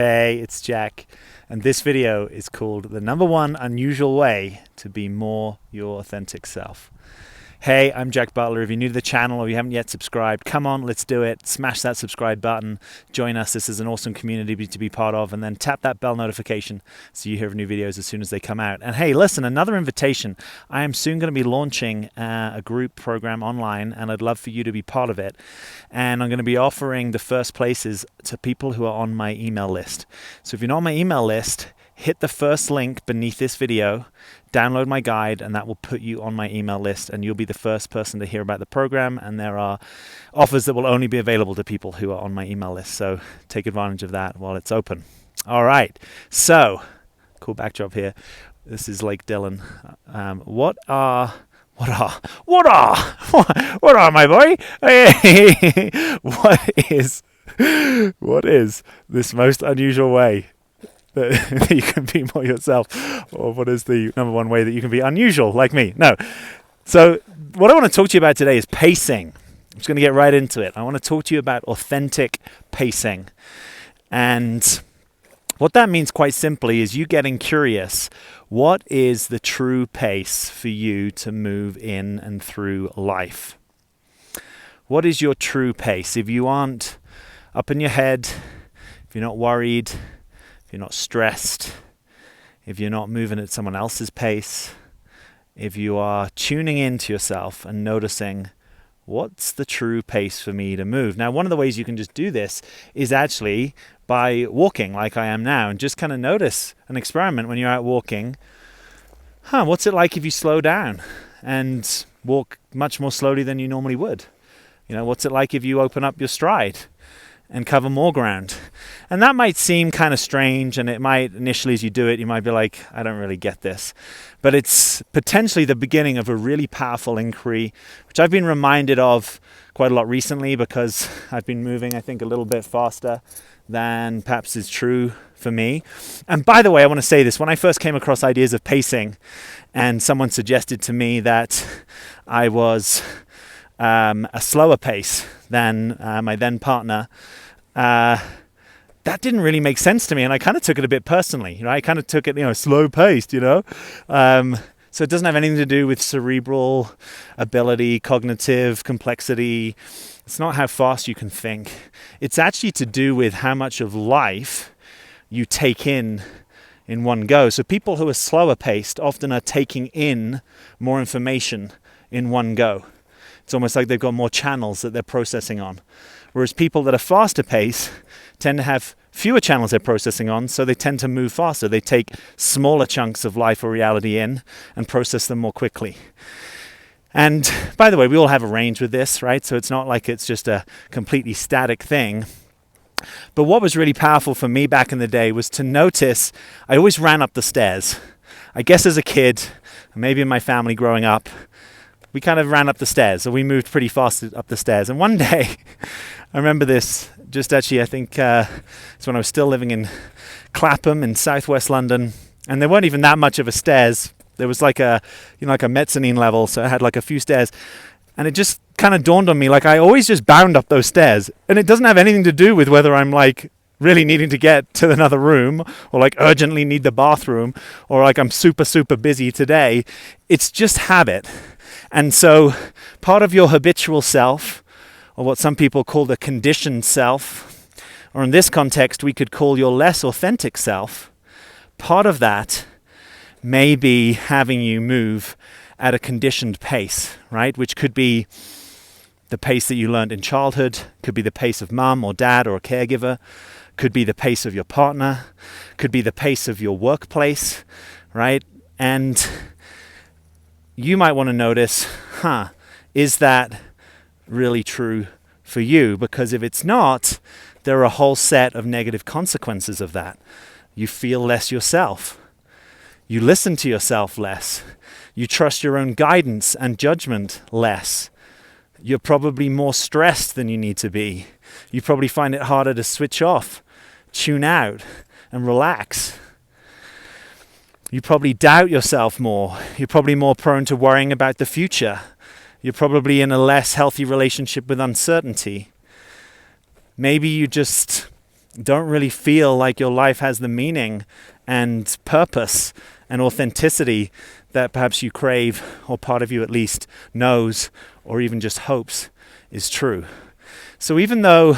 Hey, it's Jack, and this video is called The #1 Unusual Way to Be More Your Authentic Self. Hey, I'm Jack Butler. If you're new to the channel or you haven't yet subscribed, come on, let's do it. Smash that subscribe button. Join us. This is an awesome community to be part of. And then tap that bell notification so you hear of new videos as soon as they come out. And hey, listen, another invitation. I am soon going to be launching a group program online, and I'd love for you to be part of it. And I'm going to be offering the first places to people who are on my email list. So if you're not on my email list, hit the first link beneath this video, download my guide, and that will put you on my email list, and you'll be the first person to hear about the program. And there are offers that will only be available to people who are on my email list, so take advantage of that while it's open. All right, so cool backdrop here. This is Lake Dillon. What are my boy? What is this most unusual way that you can be more yourself? Or what is the #1 way that you can be unusual like me? No. So what I want to talk to you about today is pacing. I'm just going to get right into it. I want to talk to you about authentic pacing. And what that means quite simply is you getting curious. What is the true pace for you to move in and through life? What is your true pace? If you aren't up in your head, if you're not worried, if you're not stressed, if you're not moving at someone else's pace, if you are tuning into yourself and noticing what's the true pace for me to move. Now, one of the ways you can just do this is actually by walking like I am now, and just kind of notice an experiment when you're out walking. What's it like if you slow down and walk much more slowly than you normally would? What's it like if you open up your stride and cover more ground? And that might seem kind of strange, and it might initially, as you do it, you might be like, I don't really get this. But it's potentially the beginning of a really powerful inquiry, which I've been reminded of quite a lot recently because I've been moving, I think, a little bit faster than perhaps is true for me. And by the way, I want to say this. When I first came across ideas of pacing and someone suggested to me that I was a slower pace than my then partner, that didn't really make sense to me, and I kind of took it a bit personally. I kind of took it, slow paced, so it doesn't have anything to do with cerebral ability, cognitive complexity. It's not how fast you can think. It's actually to do with how much of life you take in one go. So people who are slower paced often are taking in more information in one go. It's almost like they've got more channels that they're processing on. Whereas people that are faster paced tend to have fewer channels they're processing on, so they tend to move faster. They take smaller chunks of life or reality in and process them more quickly. And by the way, we all have a range with this, right? So it's not like it's just a completely static thing. But what was really powerful for me back in the day was to notice I always ran up the stairs. I guess as a kid, maybe in my family growing up, we kind of ran up the stairs, so we moved pretty fast up the stairs. And one day, I remember this, just actually, I think it's when I was still living in Clapham in southwest London, and there weren't even that much of a stairs. There was like a mezzanine level, so I had like a few stairs, and it just kind of dawned on me, like I always just bound up those stairs, and it doesn't have anything to do with whether I'm like really needing to get to another room, or like urgently need the bathroom, or like I'm super, super busy today. It's just habit. And so part of your habitual self, or what some people call the conditioned self, or in this context we could call your less authentic self, part of that may be having you move at a conditioned pace, right? Which could be the pace that you learned in childhood, could be the pace of mum or dad or a caregiver, could be the pace of your partner, could be the pace of your workplace, right? And you might want to notice, is that really true for you? Because if it's not, there are a whole set of negative consequences of that. You feel less yourself. You listen to yourself less. You trust your own guidance and judgment less. You're probably more stressed than you need to be. You probably find it harder to switch off, tune out, and relax. You probably doubt yourself more. You're probably more prone to worrying about the future. You're probably in a less healthy relationship with uncertainty. Maybe you just don't really feel like your life has the meaning and purpose and authenticity that perhaps you crave, or part of you at least knows or even just hopes is true. So even though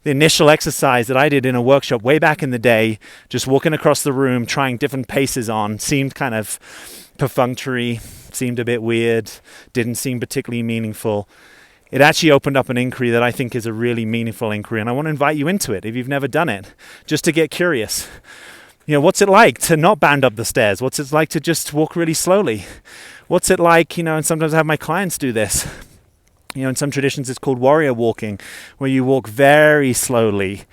the initial exercise that I did in a workshop way back in the day, just walking across the room, trying different paces on, seemed kind of perfunctory, seemed a bit weird, didn't seem particularly meaningful, it actually opened up an inquiry that I think is a really meaningful inquiry, and I want to invite you into it if you've never done it, just to get curious. What's it like to not bound up the stairs? What's it like to just walk really slowly? What's it like, and sometimes I have my clients do this. In some traditions it's called warrior walking, where you walk very slowly,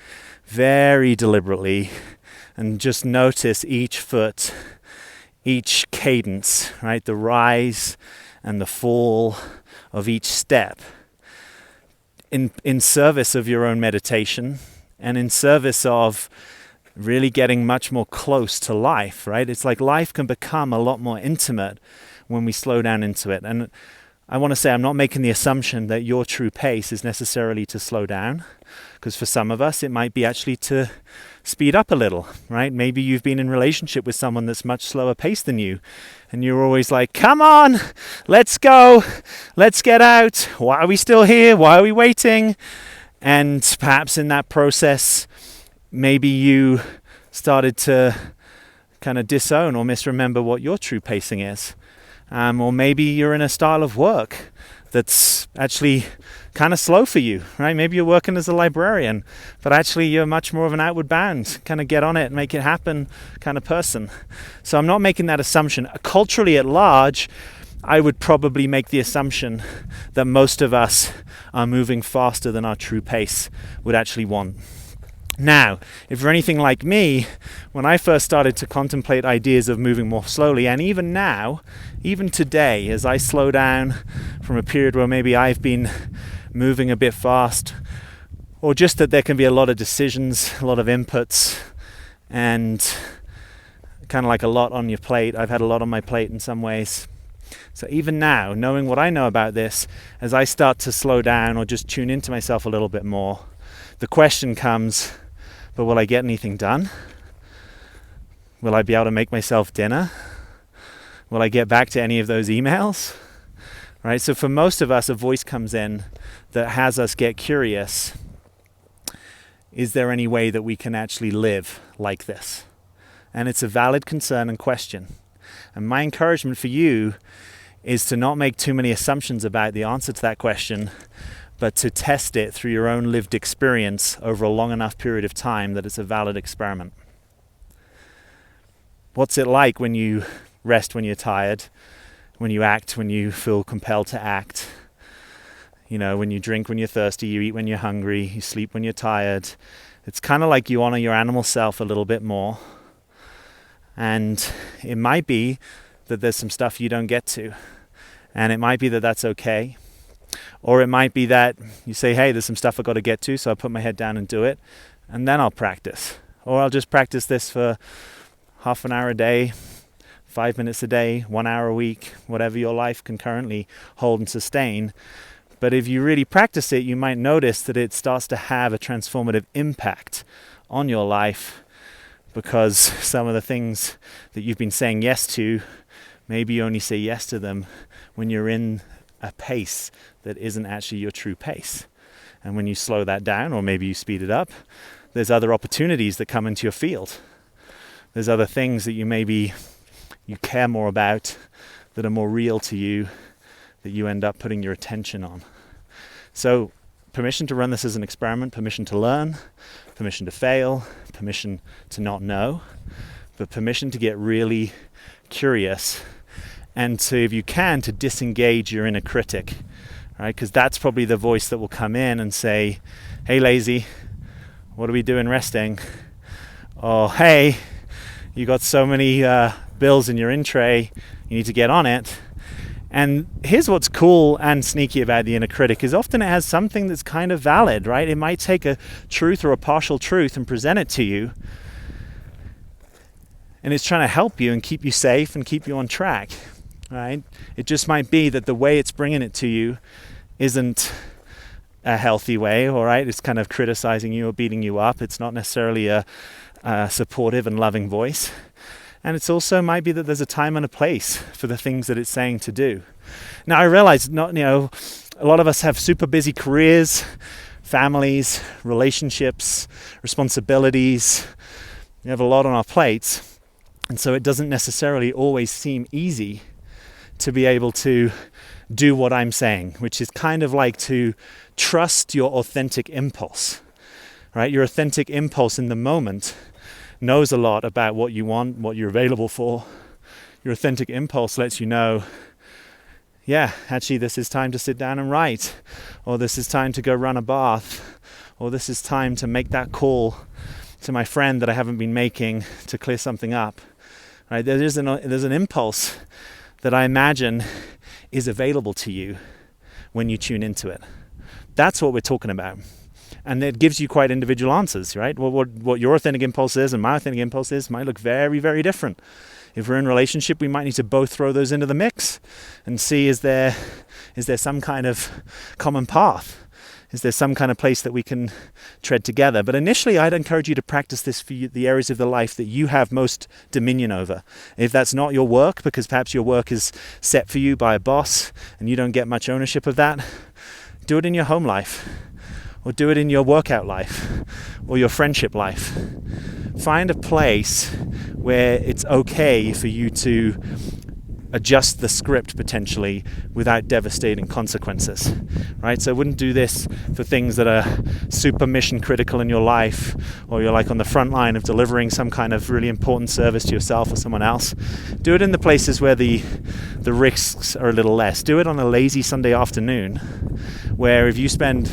very deliberately, and just notice each foot, each cadence, right? The rise and the fall of each step in service of your own meditation and in service of really getting much more close to life, right? It's like life can become a lot more intimate when we slow down into it. And I want to say I'm not making the assumption that your true pace is necessarily to slow down, because for some of us it might be actually to speed up a little, right? Maybe you've been in relationship with someone that's much slower paced than you, and you're always like, come on, let's go, let's get out, why are we still here, why are we waiting? And perhaps in that process, maybe you started to kind of disown or misremember what your true pacing is. Or maybe you're in a style of work that's actually kind of slow for you, right? Maybe you're working as a librarian, but actually you're much more of an outward bound, kind of get on it, make it happen kind of person. So I'm not making that assumption. Culturally at large, I would probably make the assumption that most of us are moving faster than our true pace would actually want. Now, if you're anything like me, when I first started to contemplate ideas of moving more slowly, and even now, even today, as I slow down from a period where maybe I've been moving a bit fast, or just that there can be a lot of decisions, a lot of inputs, and kind of like a lot on your plate. I've had a lot on my plate in some ways. So even now, knowing what I know about this, as I start to slow down or just tune into myself a little bit more, the question comes, but will I get anything done? Will I be able to make myself dinner? Will I get back to any of those emails? Right? So for most of us, a voice comes in that has us get curious. Is there any way that we can actually live like this? And it's a valid concern and question. And my encouragement for you is to not make too many assumptions about the answer to that question, but to test it through your own lived experience over a long enough period of time that it's a valid experiment. What's it like when you rest when you're tired, when you act when you feel compelled to act, when you drink when you're thirsty, you eat when you're hungry, you sleep when you're tired? It's kind of like you honor your animal self a little bit more. And it might be that there's some stuff you don't get to, and it might be that that's okay. Or it might be that you say, hey, there's some stuff I've got to get to, so I'll put my head down and do it, and then I'll practice. Or I'll just practice this for half an hour a day, 5 minutes a day, 1 hour a week, whatever your life can currently hold and sustain. But if you really practice it, you might notice that it starts to have a transformative impact on your life, because some of the things that you've been saying yes to, maybe you only say yes to them when you're in a pace that isn't actually your true pace. And when you slow that down, or maybe you speed it up, there's other opportunities that come into your field. There's other things that you care more about, that are more real to you, that you end up putting your attention on. So permission to run this as an experiment, permission to learn, permission to fail, permission to not know, but permission to get really curious, and to, if you can, to disengage your inner critic, right? Because that's probably the voice that will come in and say, hey, lazy, what are we doing resting? Or, hey, you got so many bills in your in tray, you need to get on it. And here's what's cool and sneaky about the inner critic, is often it has something that's kind of valid, right? It might take a truth or a partial truth and present it to you, and it's trying to help you and keep you safe and keep you on track, right? It just might be that the way it's bringing it to you isn't a healthy way, all right? It's kind of criticizing you or beating you up. It's not necessarily a supportive and loving voice. And it's also might be that there's a time and a place for the things that it's saying to do. Now, I realize a lot of us have super busy careers, families, relationships, responsibilities. We have a lot on our plates. And so it doesn't necessarily always seem easy to be able to do what I'm saying, which is kind of like to trust your authentic impulse, right? Your authentic impulse in the moment knows a lot about what you want, what you're available for. Your authentic impulse lets you know, yeah, actually this is time to sit down and write, or this is time to go run a bath, or this is time to make that call to my friend that I haven't been making to clear something up, right? There's an impulse that I imagine is available to you when you tune into it. That's what we're talking about. And it gives you quite individual answers, right? What your authentic impulse is and my authentic impulse is might look very, very different. If we're in a relationship, we might need to both throw those into the mix and see, is there some kind of common path? Is there some kind of place that we can tread together? But initially, I'd encourage you to practice this for the areas of the life that you have most dominion over. If that's not your work, because perhaps your work is set for you by a boss and you don't get much ownership of that, do it in your home life, or do it in your workout life, or your friendship life. Find a place where it's okay for you to adjust the script potentially without devastating consequences, right? So I wouldn't do this for things that are super mission critical in your life, or you're like on the front line of delivering some kind of really important service to yourself or someone else. Do it in the places where the risks are a little less. Do it on a lazy Sunday afternoon, where if you spend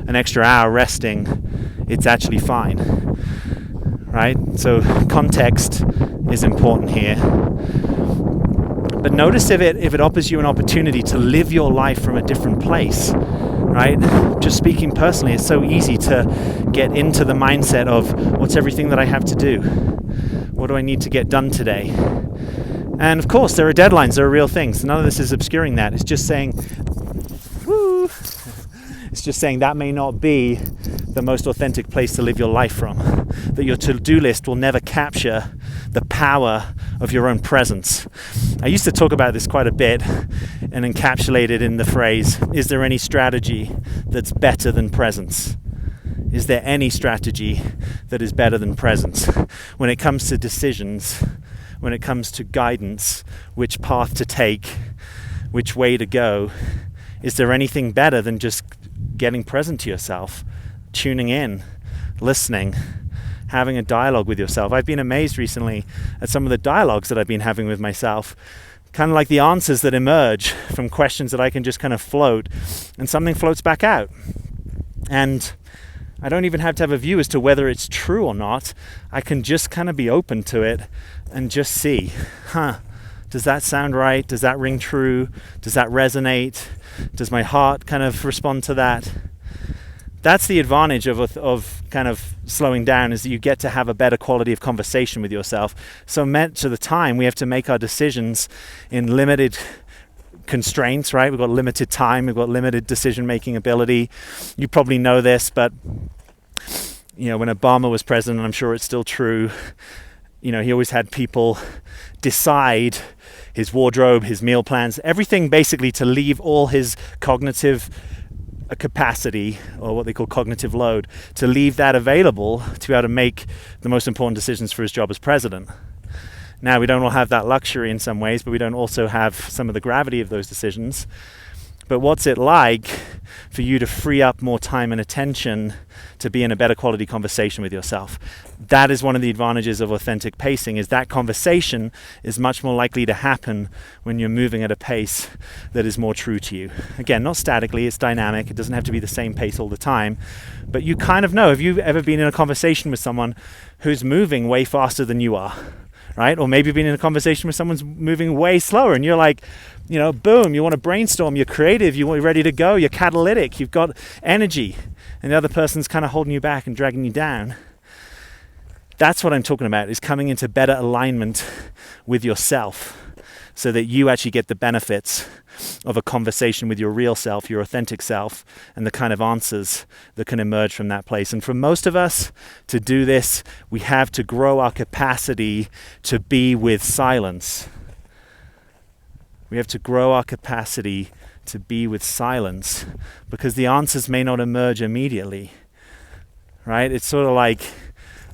an extra hour resting, it's actually fine, right? So context is important here. But notice if it offers you an opportunity to live your life from a different place, right? Just speaking personally, it's so easy to get into the mindset of what's everything that I have to do? What do I need to get done today? And of course, there are deadlines, there are real things. None of this is obscuring that. It's just saying, woo! It's just saying that may not be the most authentic place to live your life from. That your to-do list will never capture the power of your own presence. I used to talk about this quite a bit and encapsulate it in the phrase, is there any strategy that's better than presence? Is there any strategy that is better than presence? When it comes to decisions, when it comes to guidance, which path to take, which way to go, is there anything better than just getting present to yourself, tuning in, listening, having a dialogue with yourself? I've been amazed recently at some of the dialogues that I've been having with myself, kind of like the answers that emerge from questions that I can just kind of float, and something floats back out. And I don't even have to have a view as to whether it's true or not. I can just kind of be open to it and just see, does that sound right? Does that ring true? Does that resonate? Does my heart kind of respond to that? That's the advantage of kind of slowing down, is that you get to have a better quality of conversation with yourself. So much of the time we have to make our decisions in limited constraints, right? We've got limited time, we've got limited decision-making ability. You probably know this, but when Obama was president, I'm sure it's still true, he always had people decide his wardrobe, his meal plans, everything basically to leave all his cognitive capacity, or what they call cognitive load, to leave that available to be able to make the most important decisions for his job as president. Now, we don't all have that luxury in some ways, but we don't also have some of the gravity of those decisions. But what's it like for you to free up more time and attention to be in a better quality conversation with yourself? That is one of the advantages of authentic pacing, is that conversation is much more likely to happen when you're moving at a pace that is more true to you. Again, not statically, it's dynamic. It doesn't have to be the same pace all the time. But you kind of know, have you ever been in a conversation with someone who's moving way faster than you are? Right? Or maybe been in a conversation with someone's moving way slower, and you're like, boom, you want to brainstorm, you're creative, you're ready to go, you're catalytic, you've got energy, and the other person's kind of holding you back and dragging you down. That's what I'm talking about, is coming into better alignment with yourself. so that you actually get the benefits of a conversation with your real self, your authentic self, and the kind of answers that can emerge from that place. And for most of us, to do this, we have to grow our capacity to be with silence. We have to grow our capacity to be with silence, because the answers may not emerge immediately, right? It's sort of like,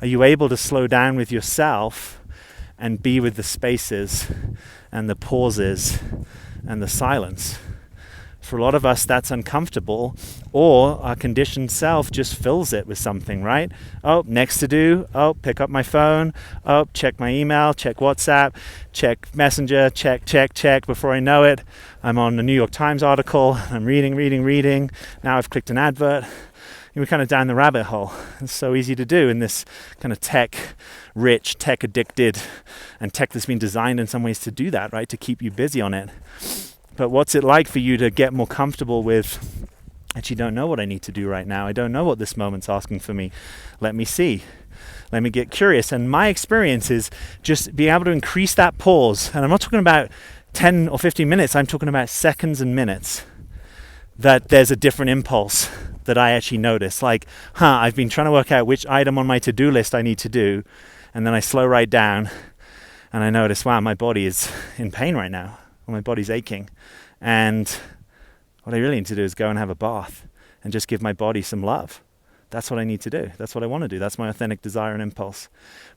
are you able to slow down with yourself and be with the spaces and the pauses and the silence? For a lot of us, that's uncomfortable, or our conditioned self just fills it with something, right? Oh, next to do. Oh, pick up my phone. Oh, check my email, check WhatsApp, check Messenger, check. Before I know it, I'm on a New York Times article. I'm reading. Now I've clicked an advert. And we're kind of down the rabbit hole. It's so easy to do in this kind of tech-rich, tech-addicted, and tech that's been designed in some ways to do that, right? To keep you busy on it. But what's it like for you to get more comfortable with, actually don't know what I need to do right now. I don't know what this moment's asking for me. Let me see. Let me get curious. And my experience is just being able to increase that pause. And I'm not talking about 10 or 15 minutes. I'm talking about seconds and minutes. That there's a different impulse that I actually notice. Like, I've been trying to work out which item on my to-do list I need to do. And then I slow right down and I notice, wow, my body is in pain right now. Or my body's aching. And what I really need to do is go and have a bath and just give my body some love. That's what I need to do. That's what I want to do. That's my authentic desire and impulse.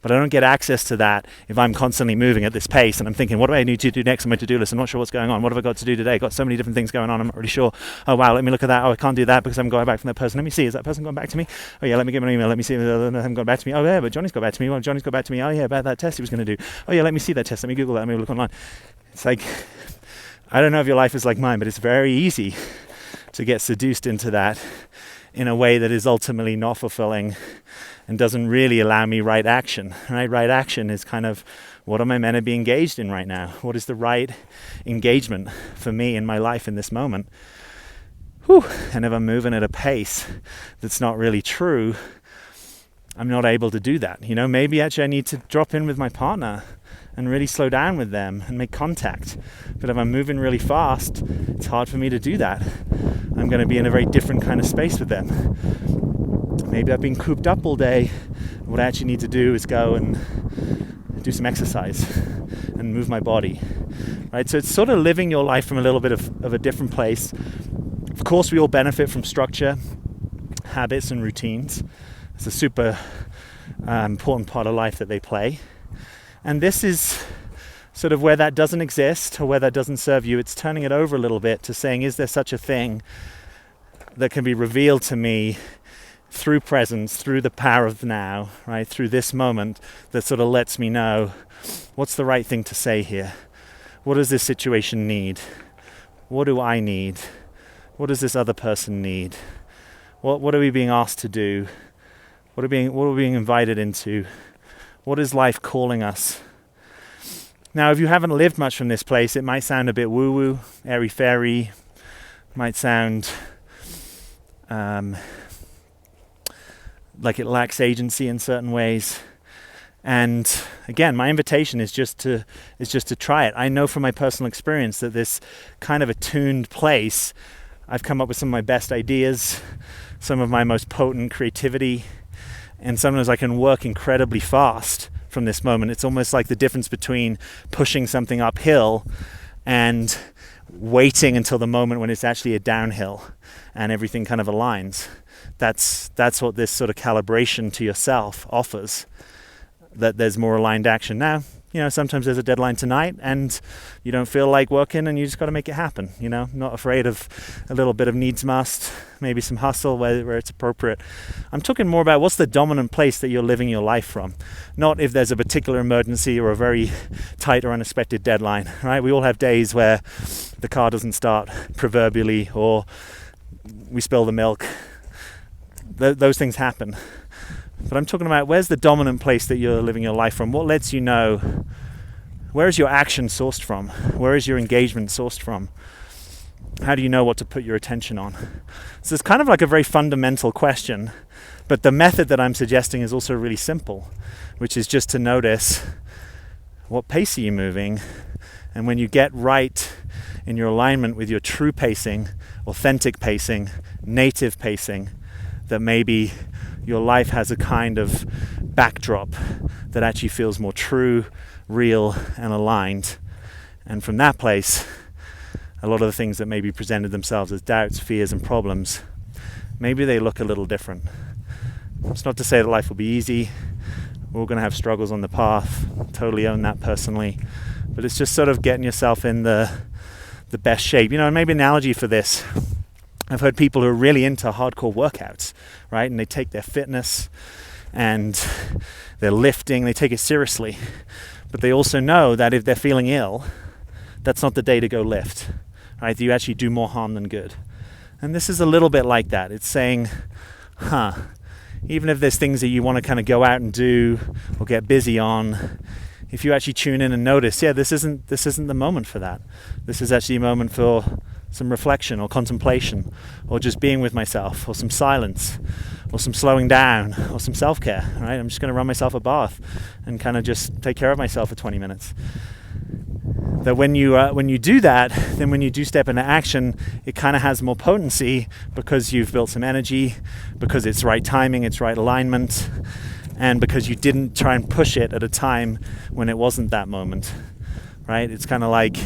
But I don't get access to that if I'm constantly moving at this pace and I'm thinking, what do I need to do next on my to-do list? I'm not sure what's going on. What have I got to do today? Got so many different things going on. I'm not really sure. Oh, wow, let me look at that. Oh, I can't do that because I'm going back from that person. Let me see. Is that person gone back to me? Oh, yeah, let me get my email. Let me see. They haven't gone back to me. Oh, yeah, but Johnny's got back to me. Well, Johnny's got back to me. Oh, yeah, about that test he was going to do. Oh, yeah, let me see that test. Let me Google that. Let me look online. It's like, I don't know if your life is like mine, but it's very easy to get seduced into that in a way that is ultimately not fulfilling and doesn't really allow me right action. Right action is kind of, what am I meant to be engaged in right now? What is the right engagement for me in my life in this moment? And if I'm moving at a pace that's not really true, I'm not able to do that. Maybe actually I need to drop in with my partner and really slow down with them and make contact. But if I'm moving really fast, it's hard for me to do that. I'm going to be in a very different kind of space with them. Maybe I've been cooped up all day. What I actually need to do is go and do some exercise and move my body. Right? So it's sort of living your life from a little bit of a different place. Of course, we all benefit from structure, habits, and routines. It's a super important part of life that they play. And this is sort of where that doesn't exist or where that doesn't serve you. It's turning it over a little bit to saying, is there such a thing that can be revealed to me through presence, through the power of now, right? Through this moment that sort of lets me know what's the right thing to say here. What does this situation need? What do I need? What does this other person need? What are we being asked to do? What are we being invited into? What is life calling us? Now, if you haven't lived much from this place, it might sound a bit woo-woo, airy-fairy, might sound like it lacks agency in certain ways. And again, my invitation is just to try it. I know from my personal experience that this kind of attuned place, I've come up with some of my best ideas, some of my most potent creativity, and sometimes I can work incredibly fast from this moment. It's almost like the difference between pushing something uphill and waiting until the moment when it's actually a downhill and everything kind of aligns. That's what this sort of calibration to yourself offers, that there's more aligned action. Now, sometimes there's a deadline tonight and you don't feel like working and you just got to make it happen, not afraid of a little bit of needs must, maybe some hustle where it's appropriate. I'm talking more about what's the dominant place that you're living your life from, not if there's a particular emergency or a very tight or unexpected deadline, right? We all have days where the car doesn't start proverbially or we spill the milk. Those things happen. But I'm talking about where's the dominant place that you're living your life from? What lets you know? Where is your action sourced from? Where is your engagement sourced from? How do you know what to put your attention on? So it's kind of like a very fundamental question, but the method that I'm suggesting is also really simple, which is just to notice what pace are you moving And when you get right in your alignment with your true pacing, authentic pacing, native pacing, that maybe your life has a kind of backdrop that actually feels more true, real, and aligned. And from that place, a lot of the things that maybe presented themselves as doubts, fears, and problems, maybe they look a little different. It's not to say that life will be easy. We're all going to have struggles on the path. Totally own that personally. But it's just sort of getting yourself in the best shape. And maybe an analogy for this, I've heard people who are really into hardcore workouts, right? And they take their fitness and their lifting, they take it seriously. But they also know that if they're feeling ill, that's not the day to go lift, right? You actually do more harm than good. And this is a little bit like that. It's saying, even if there's things that you want to kind of go out and do or get busy on, if you actually tune in and notice, this isn't the moment for that. This is actually a moment for some reflection or contemplation, or just being with myself, or some silence, or some slowing down, or some self-care, right? I'm just going to run myself a bath and kind of just take care of myself for 20 minutes. That when you do that, then when you do step into action, it kind of has more potency because you've built some energy, because it's right timing, it's right alignment, and because you didn't try and push it at a time when it wasn't that moment, right? It's kind of like,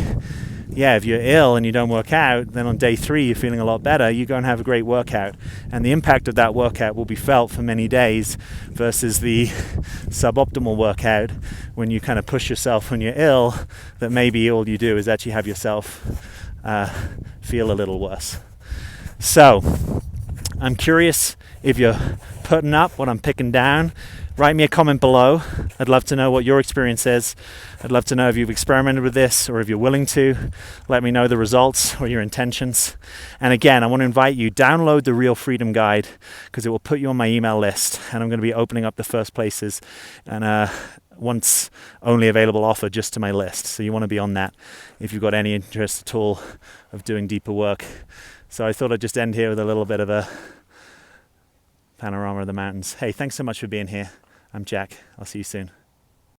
if you're ill and you don't work out, then on day 3 you're feeling a lot better, you go and have a great workout. And the impact of that workout will be felt for many days versus the suboptimal workout when you kind of push yourself when you're ill, that maybe all you do is actually have yourself feel a little worse. So, I'm curious if you're putting up what I'm picking down. Write me a comment below. I'd love to know what your experience is. I'd love to know if you've experimented with this or if you're willing to. Let me know the results or your intentions. And again, I want to invite you, download the Real Freedom Guide, because it will put you on my email list, and I'm going to be opening up the first places and once only available offer just to my list. So you want to be on that if you've got any interest at all of doing deeper work. So I thought I'd just end here with a little bit of a panorama of the mountains. Hey, thanks so much for being here. I'm Jack. I'll see you soon.